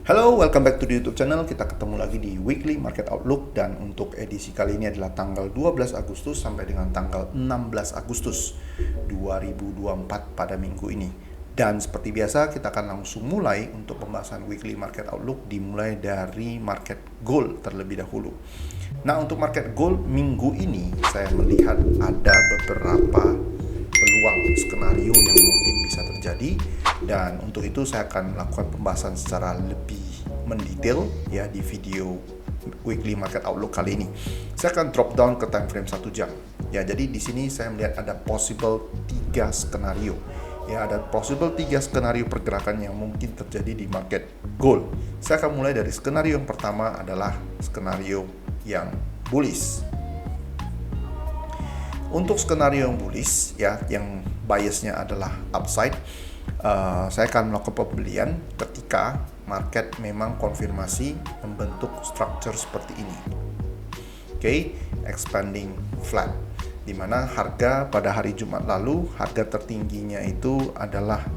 Halo, welcome back to the YouTube channel. Kita ketemu lagi di Weekly Market Outlook dan untuk edisi kali ini adalah tanggal 12 Agustus sampai dengan tanggal 16 Agustus 2024 pada minggu ini. Dan seperti biasa kita akan langsung mulai untuk pembahasan Weekly Market Outlook dimulai dari market gold terlebih dahulu. Nah, untuk market gold minggu ini saya melihat ada beberapa peluang skenario yang mungkin bisa terjadi, dan untuk itu saya akan melakukan pembahasan secara lebih mendetail ya di video Weekly Market Outlook kali ini. Saya akan drop down ke time frame 1 jam. Ya, jadi di sini saya melihat ada possible 3 skenario. Ya, ada possible 3 skenario pergerakan yang mungkin terjadi di market gold. Saya akan mulai dari skenario yang pertama adalah skenario yang bullish. Untuk skenario yang bullish ya, yang biasnya adalah upside, saya akan melakukan pembelian ketika market memang konfirmasi membentuk structure seperti ini. Oke, expanding flat, di mana harga pada hari Jumat lalu harga tertingginya itu adalah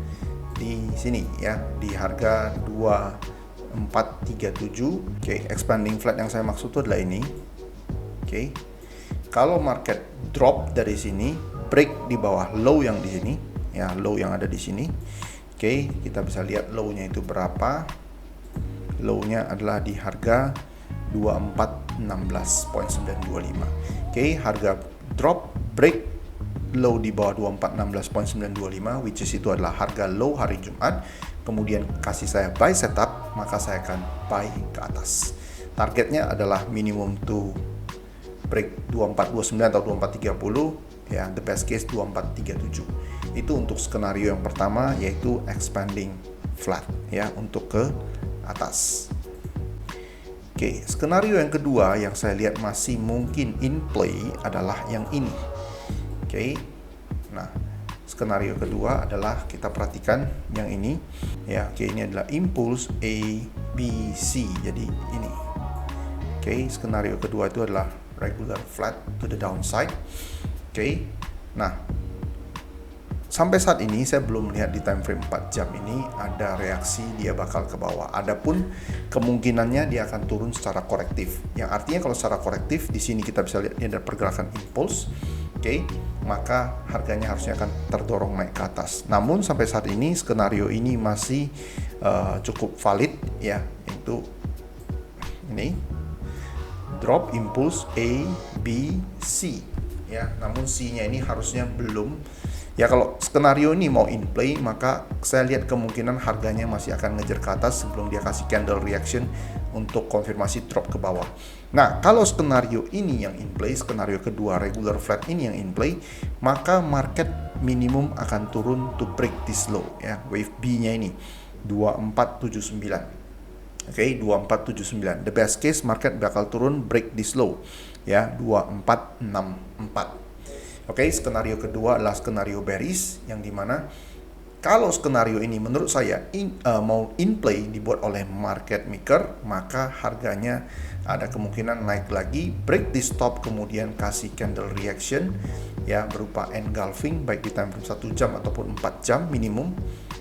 di sini ya, di harga 2437. Oke, expanding flat yang saya maksud itu adalah ini. Oke. Kalau market drop dari sini, break di bawah low yang di sini, ya low yang ada di sini. Oke, kita bisa lihat low-nya itu berapa. Low-nya adalah di harga 2416.925. Oke, harga drop, break low di bawah 2416.925, which is itu adalah harga low hari Jumat. Kemudian kasih saya buy setup, maka saya akan buy ke atas. Targetnya adalah minimum to break 2429 atau 2430 ya, the best case 2437. Itu untuk skenario yang pertama, yaitu expanding flat ya, untuk ke atas. Oke, skenario yang kedua yang saya lihat masih mungkin in play adalah yang ini. Oke. Nah, skenario kedua adalah kita perhatikan yang ini ya. Oke, ini adalah impulse A B C. Jadi ini. Oke, skenario kedua itu adalah regular flat to the downside. Oke. Nah, sampai saat ini saya belum melihat di time frame 4 jam ini ada reaksi dia bakal ke bawah. Adapun kemungkinannya dia akan turun secara korektif. Yang artinya kalau secara korektif di sini kita bisa lihat ini ada pergerakan impulse. Oke, maka harganya harusnya akan terdorong naik ke atas. Namun sampai saat ini skenario ini masih cukup valid ya, yaitu ini drop impulse A, B, C ya. Namun C-nya ini harusnya belum ya. Kalau skenario ini mau in play, maka saya lihat kemungkinan harganya masih akan ngejar ke atas sebelum dia kasih candle reaction untuk konfirmasi drop ke bawah. Nah, kalau skenario ini yang in play, skenario kedua regular flat ini yang in play, maka market minimum akan turun to break this low ya, wave B-nya ini 2479. Oke, 2479. The best case market bakal turun break this low ya, 2464. Oke, skenario kedua adalah skenario bearish, yang dimana kalau skenario ini menurut saya mau in play dibuat oleh market maker, maka harganya ada kemungkinan naik lagi, break this top, kemudian kasih candle reaction ya berupa engulfing baik di time frame 1 jam ataupun 4 jam minimum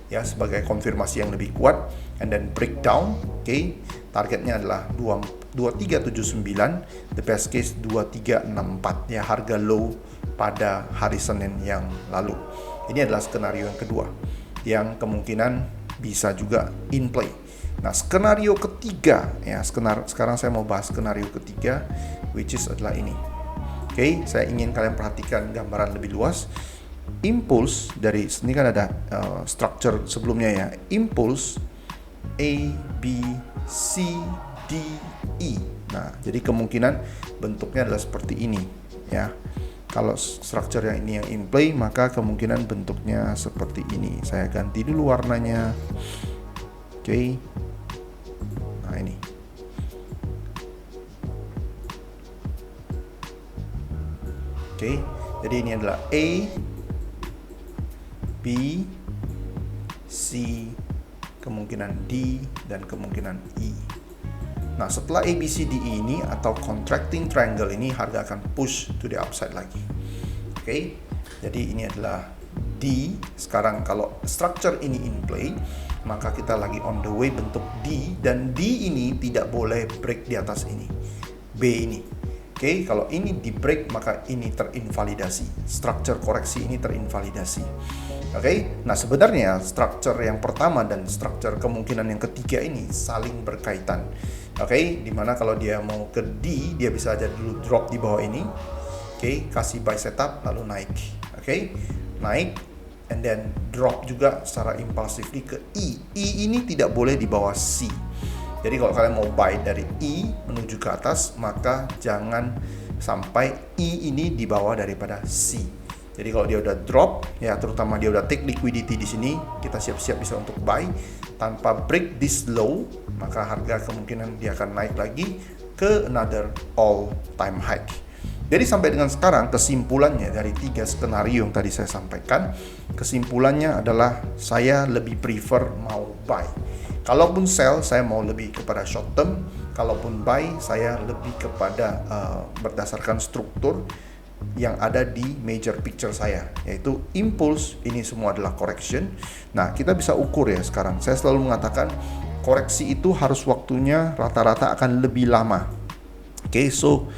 ya, sebagai konfirmasi yang lebih kuat, and then breakdown. Oke, targetnya adalah 2379, the best case 2364 ya, harga low pada hari Senin yang lalu. Ini adalah skenario yang kedua yang kemungkinan bisa juga in play. Nah, skenario ketiga ya, sekarang saya mau bahas skenario ketiga, which is adalah ini. Oke, saya ingin kalian perhatikan gambaran lebih luas. Impulse dari sini kan ada structure sebelumnya ya, impulse A, B, C, D, E. Nah, jadi kemungkinan bentuknya adalah seperti ini ya. Kalau structure yang ini yang in play, maka kemungkinan bentuknya seperti ini. Saya ganti dulu warnanya. Oke. Nah, ini. Oke, jadi ini adalah A, B, C, kemungkinan D, dan kemungkinan E. Nah, setelah A, B, C, D, E ini atau contracting triangle ini, harga akan push to the upside lagi. Oke, jadi ini adalah D. Sekarang kalau structure ini in play, maka kita lagi on the way bentuk D, dan D ini tidak boleh break di atas ini, B ini. Oke, kalau ini di break maka ini terinvalidasi, structure koreksi ini terinvalidasi. Oke, nah sebenarnya structure yang pertama dan structure kemungkinan yang ketiga ini saling berkaitan. Oke, dimana kalau dia mau ke D, dia bisa aja dulu drop di bawah ini. Oke, kasih buy setup lalu naik. Oke, naik and then drop juga secara impulsively ke E. E ini tidak boleh di bawah C. Jadi kalau kalian mau buy dari E menuju ke atas, maka jangan sampai E ini di bawah daripada C. Jadi kalau dia udah drop, ya terutama dia udah take liquidity di sini, kita siap-siap bisa untuk buy. Tanpa break this low, maka harga kemungkinan dia akan naik lagi ke another all time high. Jadi sampai dengan sekarang kesimpulannya dari 3 skenario yang tadi saya sampaikan, kesimpulannya adalah saya lebih prefer mau buy. Kalaupun sell, saya mau lebih kepada short term. Kalaupun buy, saya lebih kepada berdasarkan struktur yang ada di major picture saya, yaitu impulse, ini semua adalah correction. Nah, kita bisa ukur ya sekarang. Saya selalu mengatakan koreksi itu harus waktunya rata-rata akan lebih lama. Oke, so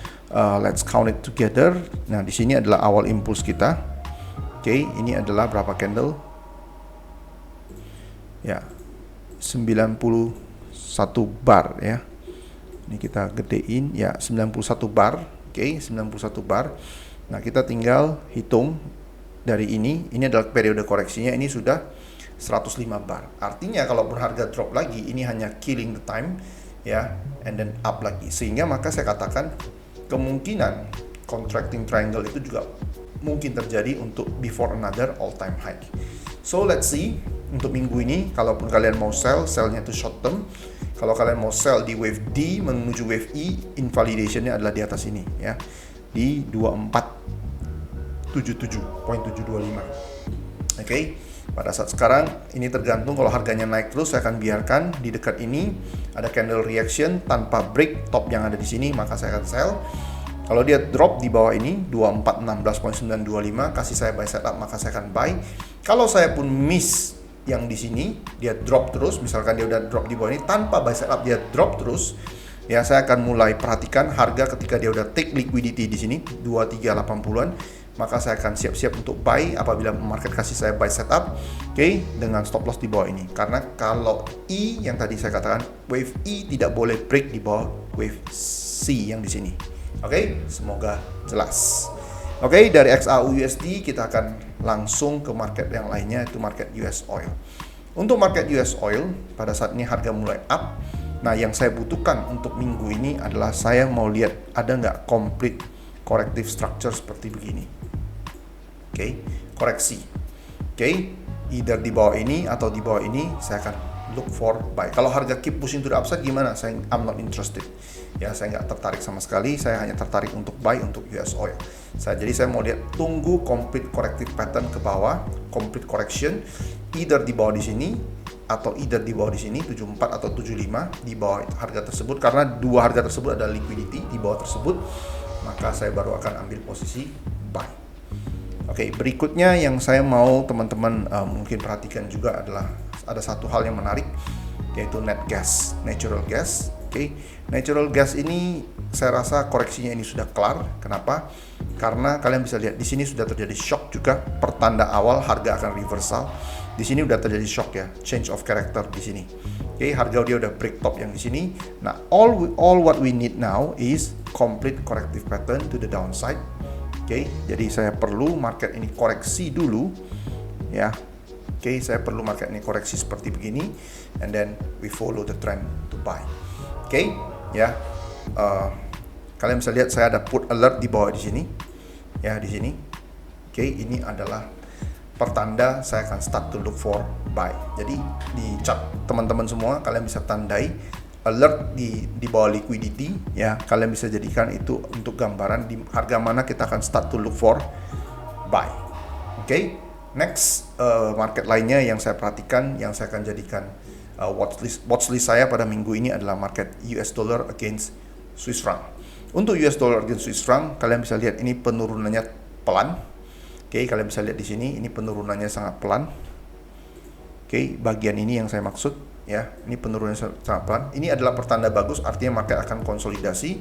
let's count it together. Nah, di sini adalah awal impulse kita. Oke, ini adalah berapa candle? Ya, 91 bar ya. Ini kita gedein ya, 91 bar. Oke, 91 bar. Nah, kita tinggal hitung dari ini adalah periode koreksinya, ini sudah 105 bar. Artinya kalaupun harga drop lagi, ini hanya killing the time ya, and then up lagi. Sehingga maka saya katakan kemungkinan contracting triangle itu juga mungkin terjadi untuk before another all time high. So let's see untuk minggu ini, kalaupun kalian mau sell, sellnya itu short term. Kalau kalian mau sell di wave D menuju wave E, invalidationnya adalah di atas ini ya, di 2477.725. Oke, pada saat sekarang ini tergantung, kalau harganya naik terus saya akan biarkan di dekat ini ada candle reaction tanpa break top yang ada di sini, maka saya akan sell. Kalau dia drop di bawah ini 2416.925, kasih saya buy setup, maka saya akan buy. Kalau saya pun miss yang di sini, dia drop terus, misalkan dia udah drop di bawah ini tanpa buy setup, dia drop terus, ya saya akan mulai perhatikan harga ketika dia udah take liquidity di sini 2380-an, maka saya akan siap-siap untuk buy apabila market kasih saya buy setup. Oke, dengan stop loss di bawah ini. Karena kalau E yang tadi saya katakan, wave E tidak boleh break di bawah wave C yang di sini. Oke, semoga jelas. Oke, dari XAU USD kita akan langsung ke market yang lainnya, itu market US oil. Untuk market US oil, pada saat ini harga mulai up. Nah, yang saya butuhkan untuk minggu ini adalah saya mau lihat ada nggak complete corrective structure seperti begini. Oke, koreksi. Oke, either di bawah ini atau di bawah ini, saya akan look for buy. Kalau harga keep pushing to the upside gimana? I'm not interested. Ya, saya nggak tertarik sama sekali. Saya hanya tertarik untuk buy untuk US oil. Jadi saya mau lihat, tunggu complete corrective pattern ke bawah, complete correction, either di bawah di sini atau either di bawah di sini 74 atau 75 di bawah harga tersebut, karena dua harga tersebut ada liquidity di bawah tersebut, maka saya baru akan ambil posisi buy. Oke, berikutnya yang saya mau teman-teman mungkin perhatikan juga adalah ada satu hal yang menarik, yaitu net gas, natural gas. Oke, natural gas ini saya rasa koreksinya ini sudah kelar. Kenapa? Karena kalian bisa lihat di sini sudah terjadi shock juga, pertanda awal harga akan reversal. Di sini udah terjadi shock ya, change of character di sini. Oke, harga dia udah break top yang di sini. Nah, all what we need now is complete corrective pattern to the downside. Oke, jadi saya perlu market ini koreksi dulu ya. Oke, saya perlu market ini koreksi seperti begini, and then we follow the trend to buy. Oke, ya. Kalian bisa lihat saya ada put alert di bawah di sini. Ya, di sini. Oke, ini adalah pertanda saya akan start to look for buy. Jadi di chart teman-teman semua kalian bisa tandai alert di bawah liquidity ya. Kalian bisa jadikan itu untuk gambaran di harga mana kita akan start to look for buy. Oke. Next, market lainnya yang saya perhatikan, yang saya akan jadikan watchlist saya pada minggu ini adalah market US dollar against Swiss franc. Untuk US dollar against Swiss franc, kalian bisa lihat ini penurunannya pelan. Oke, kalian bisa lihat di sini, ini penurunannya sangat pelan. Oke, bagian ini yang saya maksud ya. Ini penurunan sangat pelan. Ini adalah pertanda bagus, artinya market akan konsolidasi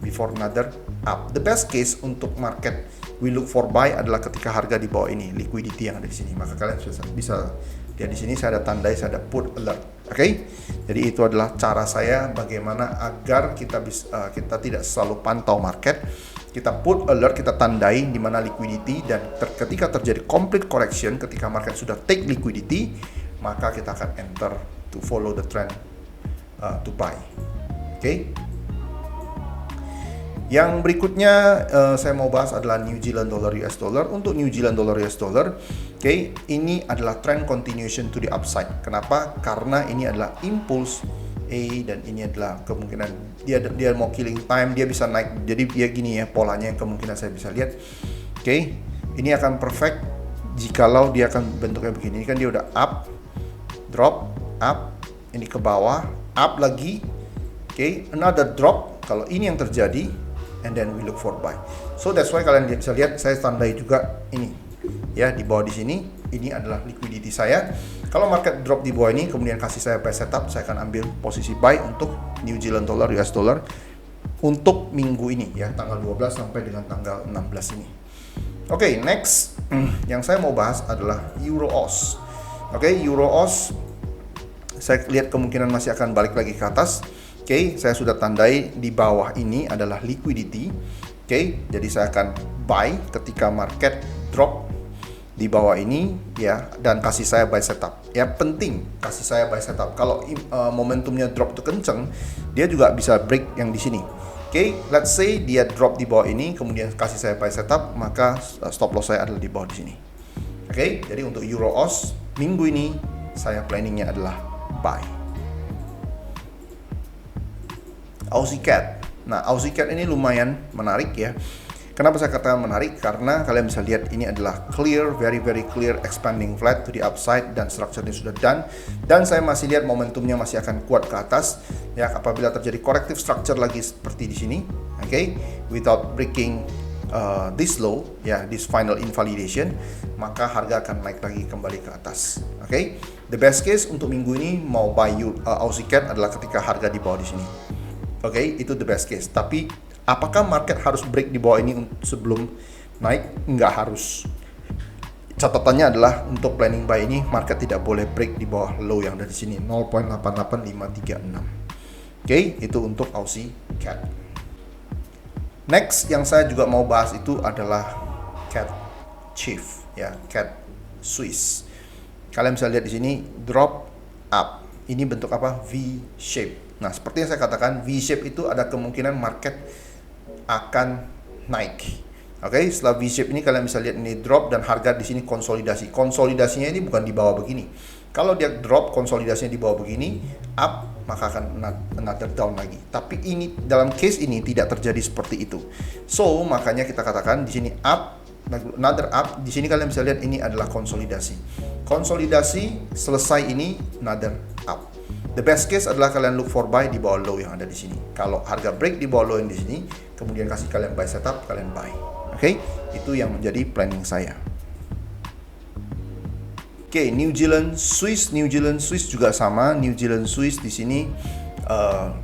before another up. The best case untuk market we look for buy adalah ketika harga di bawah ini, liquidity yang ada di sini. Maka kalian bisa lihat di sini saya ada tandai, saya ada put alert. Oke. Jadi itu adalah cara saya bagaimana agar kita tidak selalu pantau market. Kita put alert, kita tandai di mana liquidity, dan ketika terjadi complete correction, ketika market sudah take liquidity, maka kita akan enter to follow the trend to buy. Oke. Yang berikutnya saya mau bahas adalah New Zealand dollar US dollar. Untuk New Zealand dollar US dollar, oke, ini adalah trend continuation to the upside. Kenapa? Karena ini adalah impulse dan ini adalah kemungkinan dia mau killing time, dia bisa naik. Jadi dia gini ya polanya, yang kemungkinan saya bisa lihat. Oke, ini akan perfect jikalau dia akan bentuknya begini. Ini kan dia udah up, drop, up, ini ke bawah, up lagi. Oke, another drop. Kalau ini yang terjadi, and then we look for buy. So that's why kalian bisa lihat saya tandai juga ini ya, di bawah di sini. Ini adalah liquidity saya. Kalau market drop di bawah ini, kemudian kasih saya buy setup, saya akan ambil posisi buy untuk New Zealand dollar US dollar untuk minggu ini ya, tanggal 12 sampai dengan tanggal 16 ini. Oke, next yang saya mau bahas adalah Euro AUD. Oke, Euro AUD saya lihat kemungkinan masih akan balik lagi ke atas. Oke, saya sudah tandai di bawah ini adalah liquidity. Oke, jadi saya akan buy ketika market drop di bawah ini ya, dan kasih saya buy setup. Ya, penting kasih saya buy setup. Kalau momentumnya drop itu kenceng, dia juga bisa break yang di sini. Oke, let's say dia drop di bawah ini, kemudian kasih saya buy setup, maka stop loss saya adalah di bawah di sini. Oke, jadi untuk Euro AUD minggu ini saya planningnya adalah buy. Aussie CAD. Nah, Aussie CAD ini lumayan menarik ya. Kenapa saya katakan menarik? Karena kalian bisa lihat ini adalah clear, very clear expanding flat to the upside, dan strukturnya sudah done. Dan saya masih lihat momentumnya masih akan kuat ke atas ya, apabila terjadi corrective structure lagi seperti di sini. Oke, without breaking this low ya, this final invalidation, maka harga akan naik lagi kembali ke atas. Oke, the best case untuk minggu ini mau buy Aussie CAD adalah ketika harga di bawah di sini. Oke, itu the best case. Tapi apakah market harus break di bawah ini sebelum naik? Nggak harus. Catatannya adalah untuk planning buy ini market tidak boleh break di bawah low yang ada di sini 0.88536. Oke, itu untuk Aussie CAD. Next yang saya juga mau bahas itu adalah CAD Chief ya, CAD Swiss. Kalian bisa lihat di sini drop up. Ini bentuk apa? V shape. Nah, seperti yang saya katakan, V shape itu ada kemungkinan market akan naik. Oke, setelah V shape ini kalian bisa lihat ini drop dan harga di sini konsolidasi. Konsolidasinya ini bukan di bawah begini. Kalau dia drop konsolidasinya di bawah begini, up, maka akan another down lagi. Tapi ini dalam case ini tidak terjadi seperti itu. So, makanya kita katakan di sini up, another up. Di sini kalian bisa lihat ini adalah konsolidasi. Konsolidasi selesai ini another up. The best case adalah kalian look for buy di bawah low yang ada di sini. Kalau harga break di bawah low yang di sini, kemudian kasih kalian buy setup, kalian buy. Oke, itu yang menjadi planning saya. Oke, New Zealand Swiss juga sama. New Zealand Swiss di sini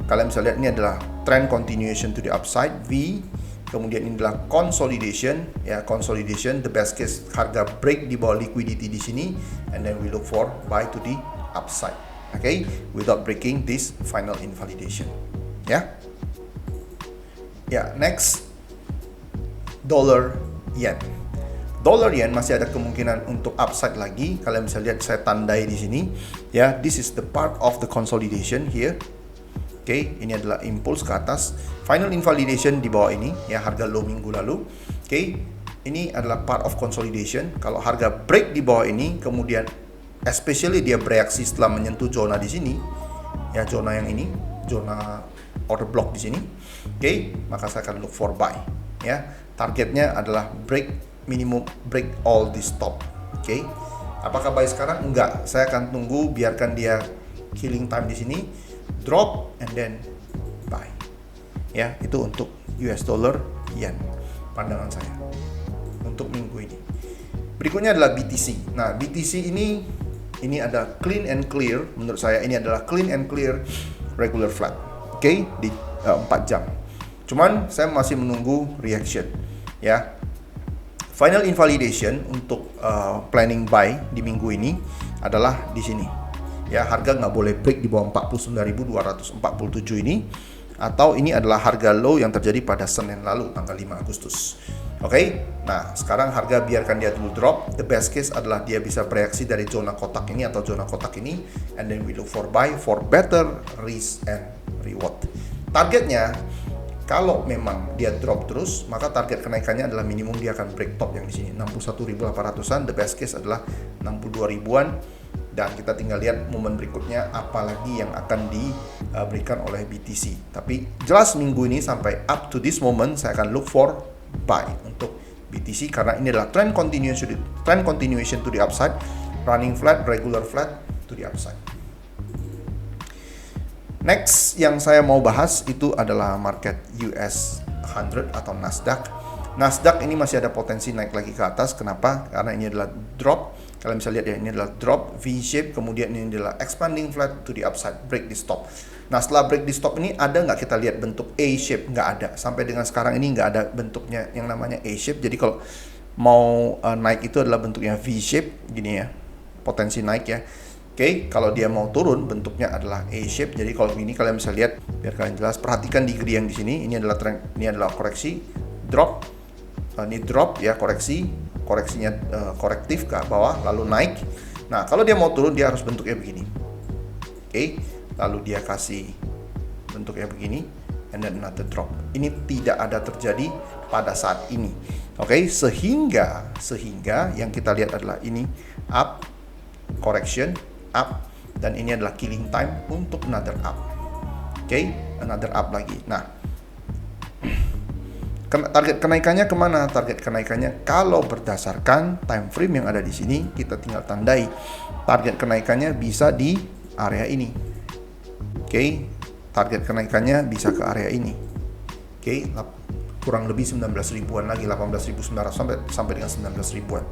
kalian bisa lihat ini adalah trend continuation to the upside V. Kemudian ini adalah consolidation ya, consolidation. The best case harga break di bawah liquidity di sini, and then we look for buy to the upside. Okay, without breaking this final invalidation. Ya, next dollar yen. Dollar yen masih ada kemungkinan untuk upside lagi. Kalian bisa lihat saya tandai di sini. Ya, this is the part of the consolidation here. Oke, ini adalah impulse ke atas. Final invalidation di bawah ini ya, harga low minggu lalu. Oke, ini adalah part of consolidation. Kalau harga break di bawah ini, kemudian especially dia bereaksi setelah menyentuh zona di sini, ya zona yang ini, zona order block di sini. Oke, maka saya akan look for buy. Ya, targetnya adalah break all this top. Oke, apakah buy sekarang? Enggak, saya akan tunggu, biarkan dia killing time di sini, drop and then buy. Ya, itu untuk US dollar yen. Pandangan saya untuk minggu ini. Berikutnya adalah BTC. Nah, BTC ini ini ada clean and clear, menurut saya ini adalah clean and clear regular flat. Oke, di 4 jam. Cuman saya masih menunggu reaction ya. Final invalidation untuk planning buy di minggu ini adalah di sini. Ya, harga nggak boleh break di bawah 49.247 ini, atau ini adalah harga low yang terjadi pada Senin lalu tanggal 5 Agustus. Oke, nah sekarang harga biarkan dia dulu drop. The best case adalah dia bisa bereaksi dari zona kotak ini atau zona kotak ini, and then we look for buy for better risk and reward. Targetnya, kalau memang dia drop terus, maka target kenaikannya adalah minimum dia akan break top yang di sini 61.800-an. The best case adalah 62 ribuan. Dan kita tinggal lihat momen berikutnya apalagi yang akan diberikan oleh BTC. Tapi jelas minggu ini sampai up to this moment saya akan look for buy untuk BTC karena ini adalah trend continuation to the upside, running flat, regular flat to the upside. Next yang saya mau bahas itu adalah market US 100 atau Nasdaq. Nasdaq ini masih ada potensi naik lagi ke atas. Kenapa? Karena ini adalah drop. Kalian bisa lihat ya, ini adalah drop V-shape, kemudian ini adalah expanding flat to the upside, break the stop. Nah, setelah break the stop ini ada nggak kita lihat bentuk A-shape? Nggak ada. Sampai dengan sekarang ini nggak ada bentuknya yang namanya A-shape. Jadi kalau mau naik itu adalah bentuknya V-shape, gini ya, potensi naik ya. Oke, kalau dia mau turun bentuknya adalah A-shape. Jadi kalau ini kalian bisa lihat, biar kalian jelas, perhatikan degree yang di sini. Ini adalah trend, ini adalah koreksi, drop, ini drop ya, koreksinya korektif ke bawah lalu naik. Nah, kalau dia mau turun dia harus bentuknya begini. Oke, lalu dia kasih bentuknya begini and then another drop. Ini tidak ada terjadi pada saat ini. Oke, sehingga yang kita lihat adalah ini up, correction, up, dan ini adalah killing time untuk another up. Oke, another up lagi. Nah, target kenaikannya kemana? Target kenaikannya kalau berdasarkan time frame yang ada di sini, kita tinggal tandai target kenaikannya bisa di area ini. Oke, target kenaikannya bisa ke area ini. Oke, kurang lebih 19 ribuan lagi, 18.900 sampai dengan 19 ribuan.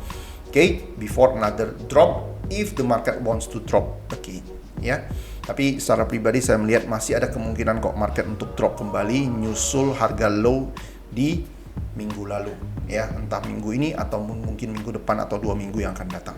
Oke, before another drop if the market wants to drop again ya. Tapi secara pribadi saya melihat masih ada kemungkinan kok market untuk drop kembali nyusul harga low di minggu lalu ya, entah minggu ini atau mungkin minggu depan atau 2 minggu yang akan datang.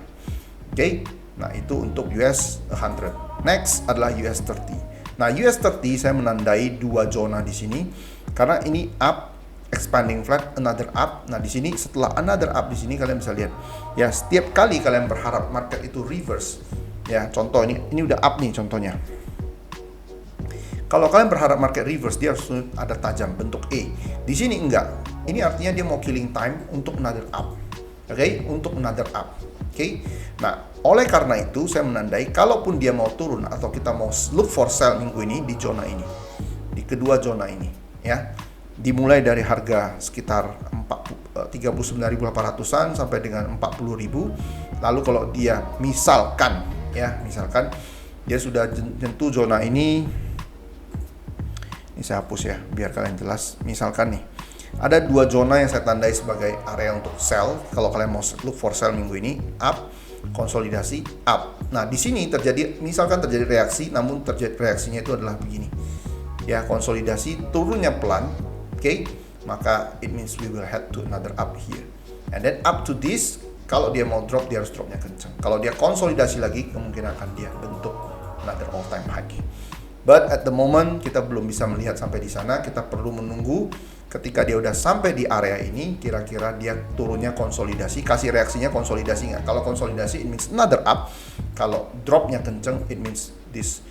Oke, nah itu untuk US 100. Next adalah US 30. Nah, US 30 saya menandai 2 zona di sini karena ini up, expanding flat, another up. Nah, di sini setelah another up di sini kalian bisa lihat ya, setiap kali kalian berharap market itu reverse ya, contoh ini udah up nih contohnya. Kalau kalian berharap market reverse, dia harus ada tajam bentuk E. Di sini enggak. Ini artinya dia mau killing time untuk another up. Oke, untuk another up. Oke. Nah, oleh karena itu saya menandai kalaupun dia mau turun atau kita mau look for sell minggu ini di zona ini. Di kedua zona ini, ya. Dimulai dari harga sekitar 39.800-an sampai dengan 40.000. Lalu kalau dia misalkan dia sudah jentuh zona ini saya hapus ya biar kalian jelas. Misalkan nih ada 2 zona yang saya tandai sebagai area untuk sell. Kalau kalian mau look for sell minggu ini, up, konsolidasi, up. Nah, di sini misalkan terjadi reaksi, namun reaksinya itu adalah begini ya, konsolidasi, turunnya pelan. Oke, maka it means we will head to another up here, and then up to this. Kalau dia mau drop, dia harus dropnya kencang. Kalau dia konsolidasi lagi, kemungkinan akan dia bentuk another all time high. But at the moment kita belum bisa melihat sampai di sana. Kita perlu menunggu ketika dia udah sampai di area ini, kira-kira dia turunnya konsolidasi, kasih reaksinya konsolidasi nggak? Kalau konsolidasi, it means another up. Kalau dropnya kenceng, it means this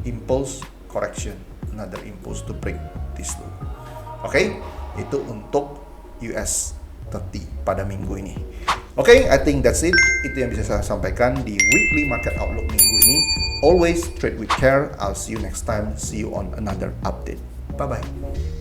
impulse correction, another impulse to break this low. Oke, itu untuk US 30 pada minggu ini. Oke, I think that's it. Itu yang bisa saya sampaikan di weekly market outlook minggu ini. Always trade with care. I'll see you next time. See you on another update. Bye-bye.